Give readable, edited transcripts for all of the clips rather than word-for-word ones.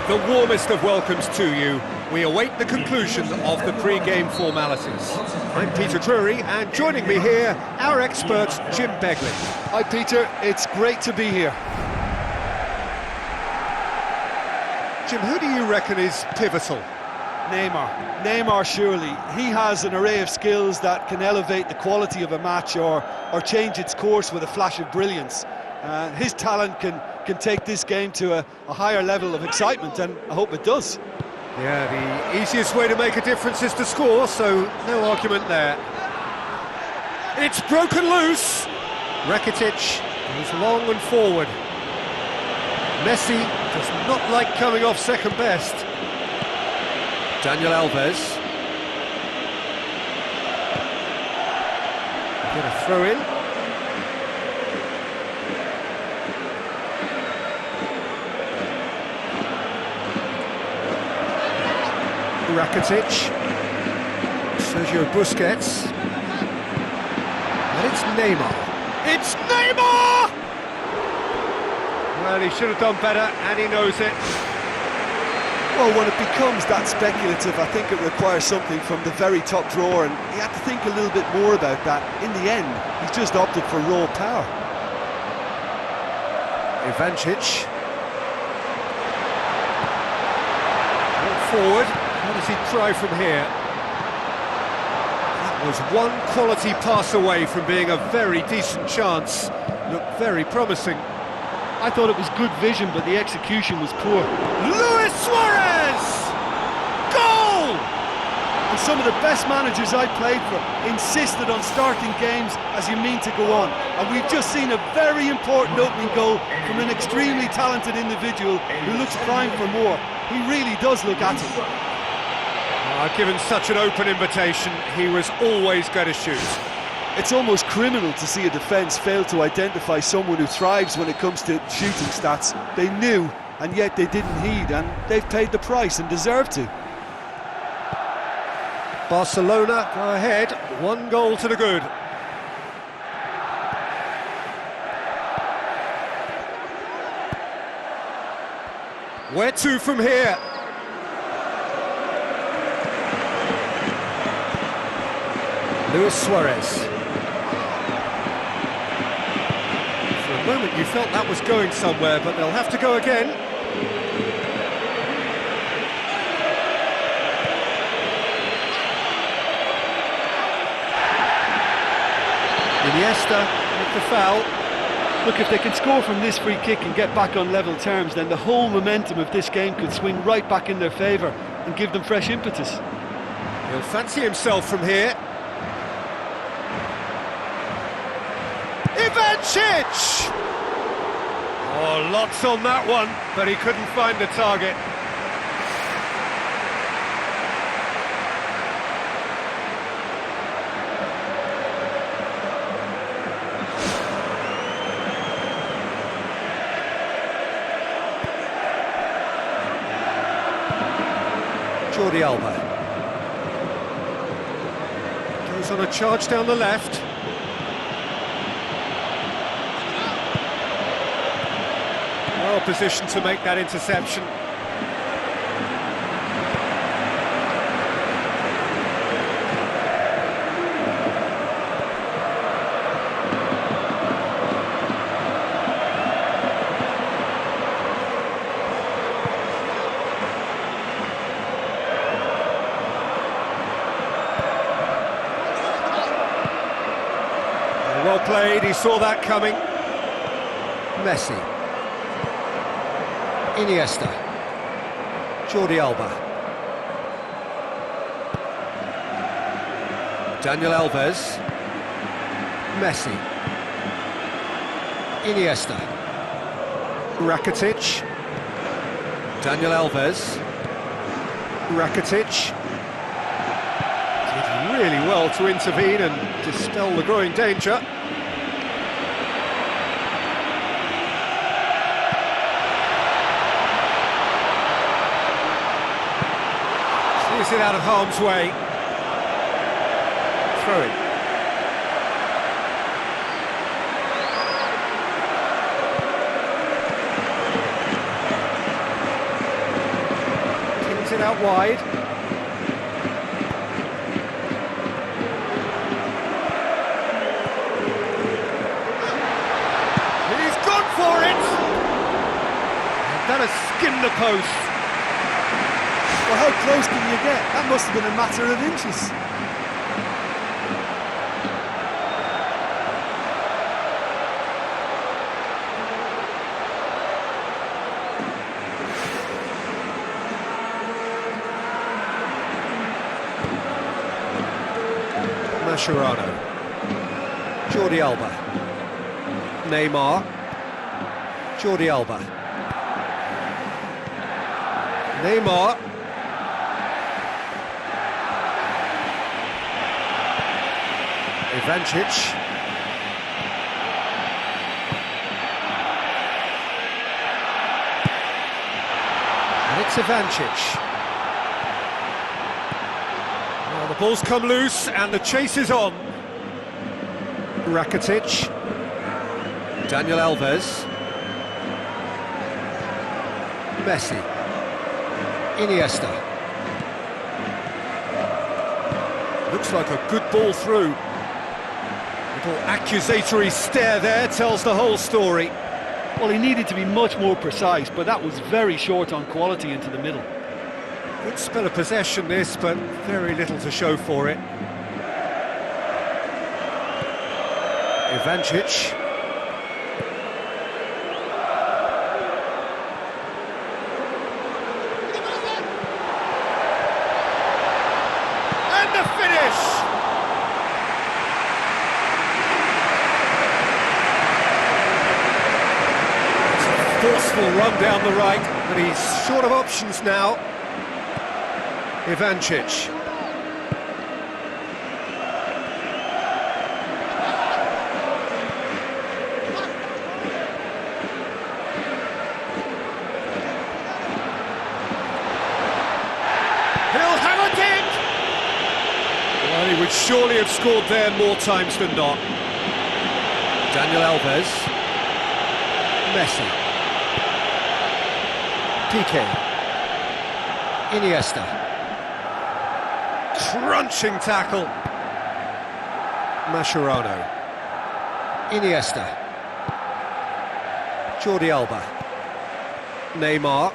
The warmest of welcomes to you. We await the conclusion of the pre-game formalities. I'm Peter Drury, and joining me here, our expert, Jim Begley. Hi Peter, it's great to be here. Jim, who do you reckon is pivotal? Neymar surely. He has an array of skills that can elevate the quality of a match or change its course with a flash of brilliance. His talent can take this game to a higher level of excitement, and I hope it does. Yeah, the easiest way to make a difference is to score, so no argument there. It's broken loose. Rakitic is long and forward. Messi does not like coming off second best. Daniel Alves. Get a throw in. Rakitic, Sergio Busquets, and it's Neymar. It's Neymar! Well, he should have done better, and he knows it. Well, when it becomes that speculative, I think it requires something from the very top drawer, and he had to think a little bit more about that. In the end, he's just opted for raw power. Levante. Forward. How does he try from here? That was one quality pass away from being a very decent chance. Looked very promising. I thought it was good vision, but the execution was poor. Luis Suarez! Goal! And some of the best managers I played for insisted on starting games as you mean to go on. And we've just seen a very important opening goal from an extremely talented individual who looks primed for more. He really does look at it. Given such an open invitation, he was always going to shoot. It's almost criminal to see a defence fail to identify someone who thrives when it comes to shooting stats. They knew, and yet they didn't heed, and they've paid the price and deserve to. Barcelona go ahead, 1 goal to the good. Where to from here? Luis Suarez. For a moment you felt that was going somewhere, but they'll have to go again. Iniesta with the foul. Look, if they can score from this free kick and get back on level terms, then the whole momentum of this game could swing right back in their favour and give them fresh impetus. He'll fancy himself from here. Levante! Oh, lots on that one, but he couldn't find the target. Jordi Alba goes on a charge down the left. Well positioned to make that interception. Well played, he saw that coming. Messi. Iniesta. Jordi Alba. Daniel Alves. Messi. Iniesta. Rakitic. Daniel Alves. Rakitic. Did really well to intervene and dispel the growing danger. Is it out of harm's way? Throw it. out wide. He's gone for it! And that has skinned the post. Well, how close can you get? That must have been a matter of inches. Mascherano, Jordi Alba, Neymar, Jordi Alba, Neymar, Ivancic, and it's Ivancic. Well, the ball's come loose and the chase is on. Rakitic, Daniel Alves, Messi, Iniesta. Looks like a good ball through. Little accusatory stare there tells the whole story. Well, he needed to be much more precise, but that was very short on quality into the middle. Good spell of possession this, but very little to show for it. Ivancic. And the finish! Forceful run down the right, but he's short of options now. Ivancic. He'll have a dig! Well, he would surely have scored there more times than not. Daniel Alves. Messi. Piqué. Iniesta. Crunching tackle. Mascherano. Iniesta. Jordi Alba. Neymar.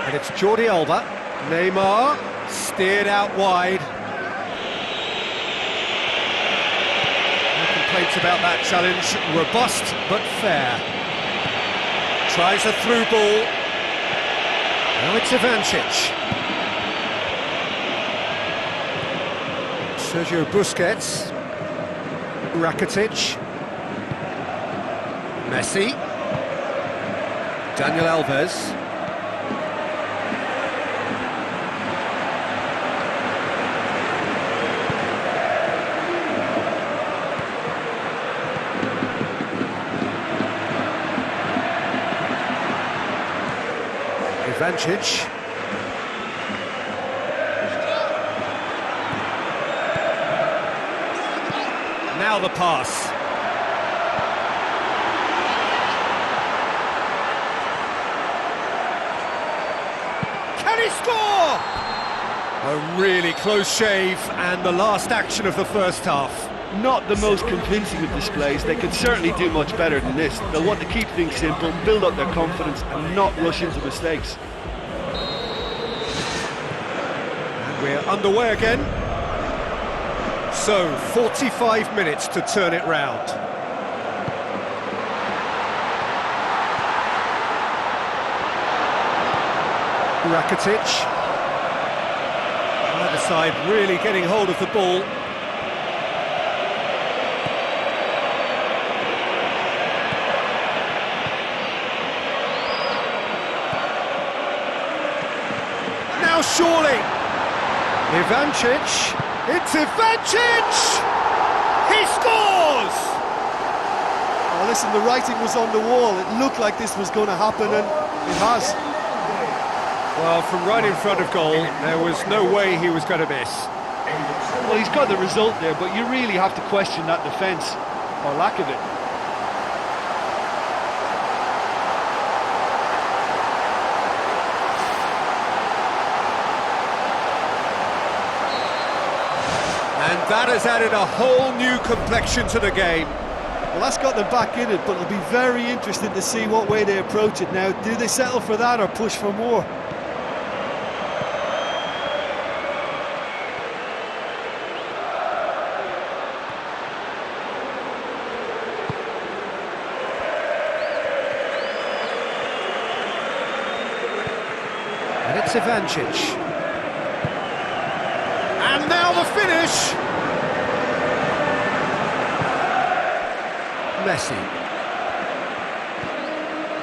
And it's Jordi Alba. Neymar. Steered out wide. No complaints about that challenge. Robust but fair. Tries a through ball. Now it's Ivancic. Sergio Busquets. Rakitic. Messi. Daniel Alves. Ivancic. Now the pass. Can he score? A really close shave and the last action of the first half. Not the most convincing of displays. They could certainly do much better than this. They'll want to keep things simple, build up their confidence and not rush into mistakes. And we're underway again. So, 45 minutes to turn it round. Rakitic. Either side really getting hold of the ball. Now surely. Ivancic. It's Ivancic! He scores! Oh, listen, the writing was on the wall. It looked like this was going to happen, and it has. Well, from right in front of goal, there was no way he was going to miss. Well, he's got the result there, but you really have to question that defence, or lack of it. that has added a whole new complexion to the game. Well, that's got them back in it, but it'll be very interesting to see what way they approach it now. Do they settle for that or push for more? And it's Ivancic. And now the finish! Messi.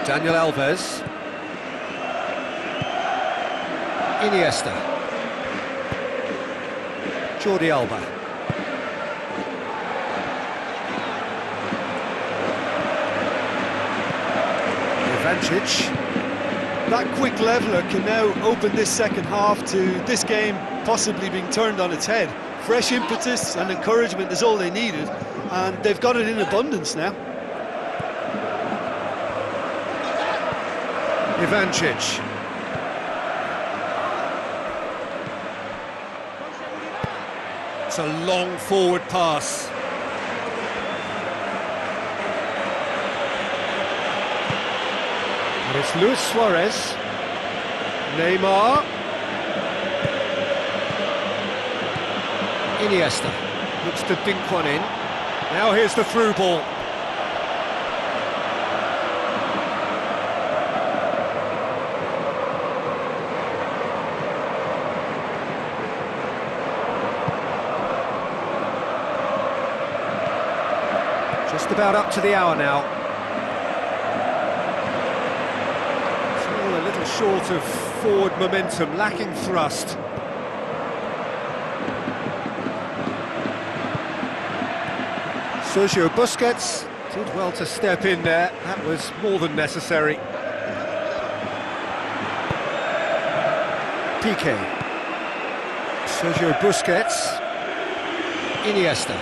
Daniel Alves. Iniesta. Jordi Alba. Ivancic. That quick leveller can now open this second half to this game possibly being turned on its head. Fresh impetus and encouragement is all they needed, and they've got it in abundance now. Ivancic. It's a long forward pass. And it's Luis Suarez. Neymar. Iniesta. Looks to dink one in. Now here's the through ball. Just about up to the hour now. Still a little short of forward momentum, lacking thrust. Sergio Busquets did well to step in there. That was more than necessary. Piqué. Sergio Busquets. Iniesta.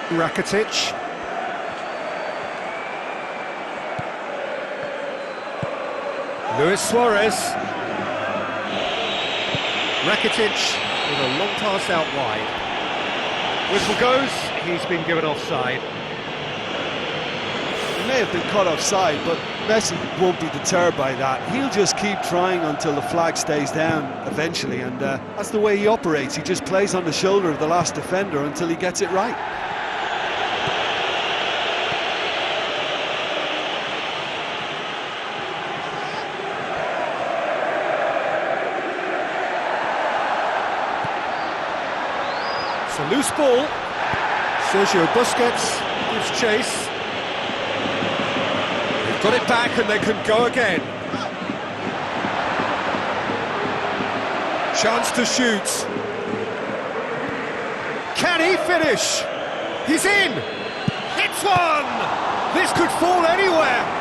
Rakitic. Luis Suarez. Rakitic with a long pass out wide. Whistle goes, he's been given offside. He may have been caught offside, but Messi won't be deterred by that. He'll just keep trying until the flag stays down eventually, and that's the way he operates. He just plays on the shoulder of the last defender until he gets it right. It's a loose ball. Sergio Busquets gives chase. They've got it back and they can go again. Chance to shoot. Can he finish? He's in! Hits one! This could fall anywhere!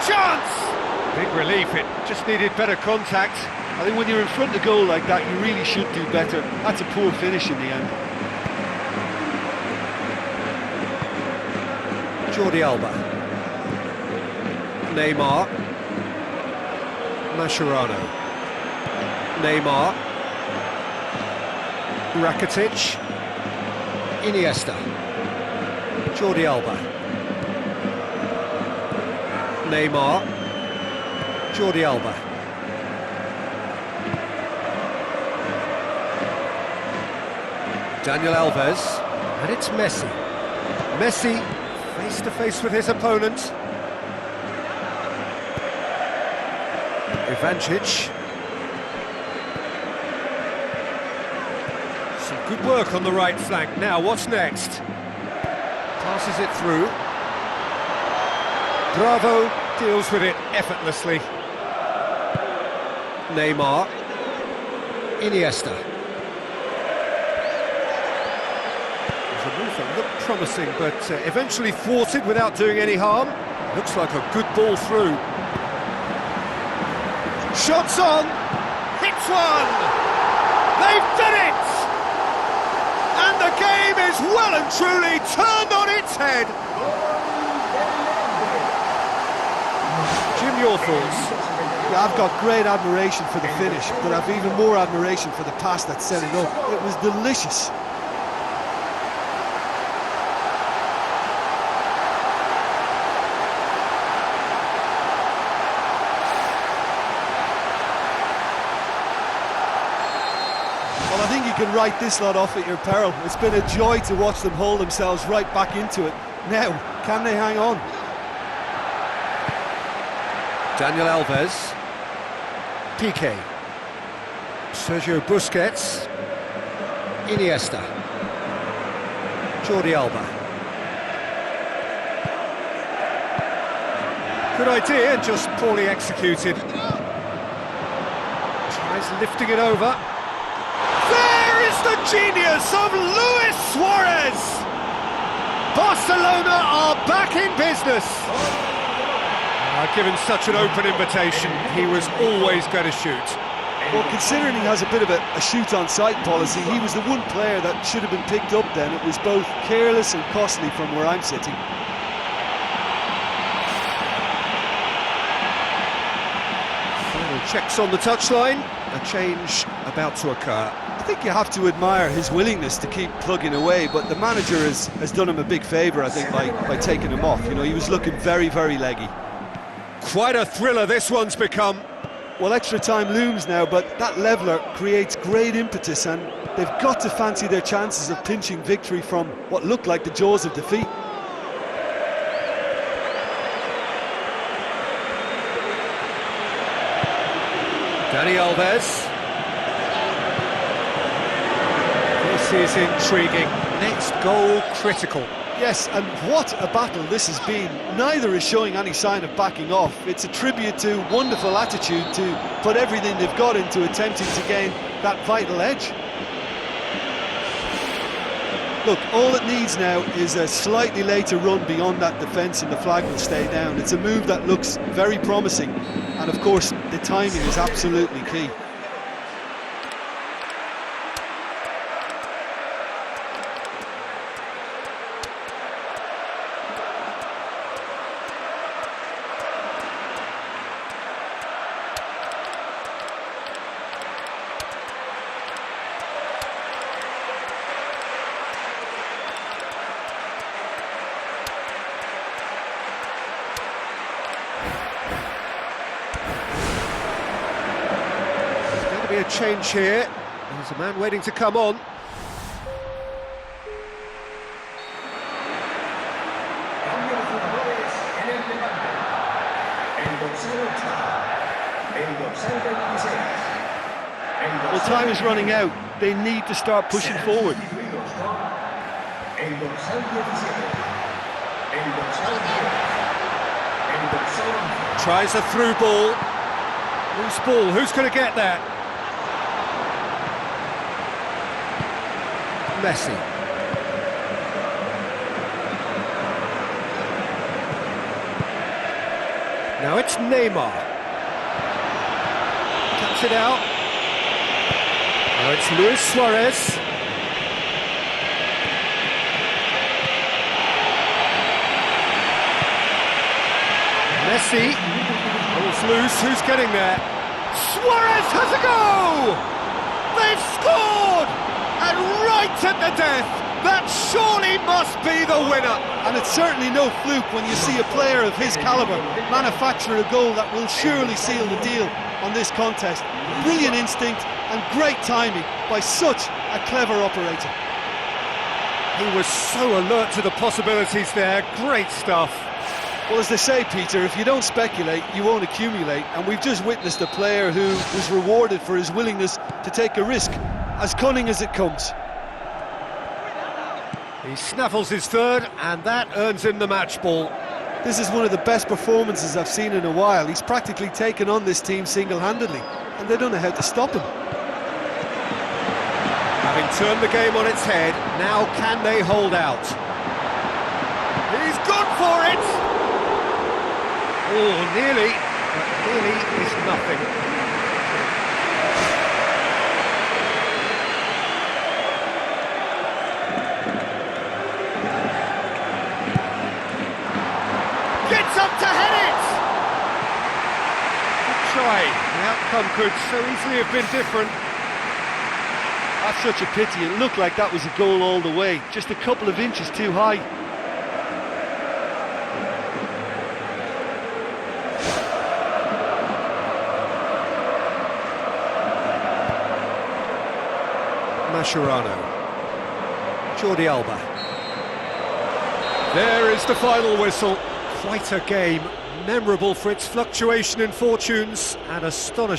Chance! Big relief, it just needed better contact. I think when you're in front of goal like that, you really should do better. That's a poor finish in the end. Jordi Alba. Neymar. Mascherano. Neymar. Rakitic. Iniesta. Jordi Alba. Neymar. Jordi Alba. Daniel Alves. And it's Messi. Messi face to face with his opponent. Ivancic. Some good work on the right flank. Now, what's next? Passes it through. Bravo deals with it effortlessly. Neymar. Iniesta. It was a move that looked promising, but eventually thwarted without doing any harm. Looks like a good ball through. Shots on, hits one! They've done it! And the game is well and truly turned on its head. Jim, your thoughts? Yeah, I've got great admiration for the finish, but I've even more admiration for the pass that set it up. It was delicious. Well, I think you can write this lot off at your peril. It's been a joy to watch them hold themselves right back into it. Now, can they hang on? Daniel Alves. Piqué. Sergio Busquets. Iniesta. Jordi Alba. Good idea, just poorly executed. Tries lifting it over. There is the genius of Luis Suarez! Barcelona are back in business. Given such an open invitation, he was always going to shoot. Well, considering he has a bit of a shoot-on-sight policy, he was the one player that should have been picked up then. It was both careless and costly from where I'm sitting. Final checks on the touchline, a change about to occur. I think you have to admire his willingness to keep plugging away, but the manager has done him a big favour, I think, by taking him off. You know, he was looking very, very leggy. Quite a thriller this one's become. Well, extra time looms now, but that leveller creates great impetus, and they've got to fancy their chances of pinching victory from what looked like the jaws of defeat. Dani Alves. This is intriguing. Next goal critical. Yes, and what a battle this has been. Neither is showing any sign of backing off. It's a tribute to wonderful attitude to put everything they've got into attempting to gain that vital edge. Look, all it needs now is a slightly later run beyond that defence and the flag will stay down. It's a move that looks very promising, and of course the timing is absolutely key. Be a change here. There's a man waiting to come on. Well, time is running out. They need to start pushing forward. Tries a through ball. Loose ball, who's going to get that? Messi. Now it's Neymar. Cuts it out. Now it's Luis Suarez. Messi. Ball's loose, who's getting there? Suarez has a go! They've scored! And right at the death, that surely must be the winner. And it's certainly no fluke when you see a player of his calibre manufacture a goal that will surely seal the deal on this contest. Brilliant instinct and great timing by such a clever operator. He was so alert to the possibilities there, great stuff. Well, as they say, Peter, if you don't speculate, you won't accumulate, and we've just witnessed a player who was rewarded for his willingness to take a risk, as cunning as it comes. He snaffles his third, and that earns him the match ball. This is one of the best performances I've seen in a while. He's practically taken on this team single-handedly, and they don't know how to stop him. Having turned the game on its head, now can they hold out? He's gone for it! Oh, nearly, but nearly is nothing. Gets up to head it! Good try. The outcome could so easily have been different. That's such a pity. It looked like that was a goal all the way, just a couple of inches too high. Mascherano. Jordi Alba. There is the final whistle. Quite a game, memorable for its fluctuation in fortunes and astonishing.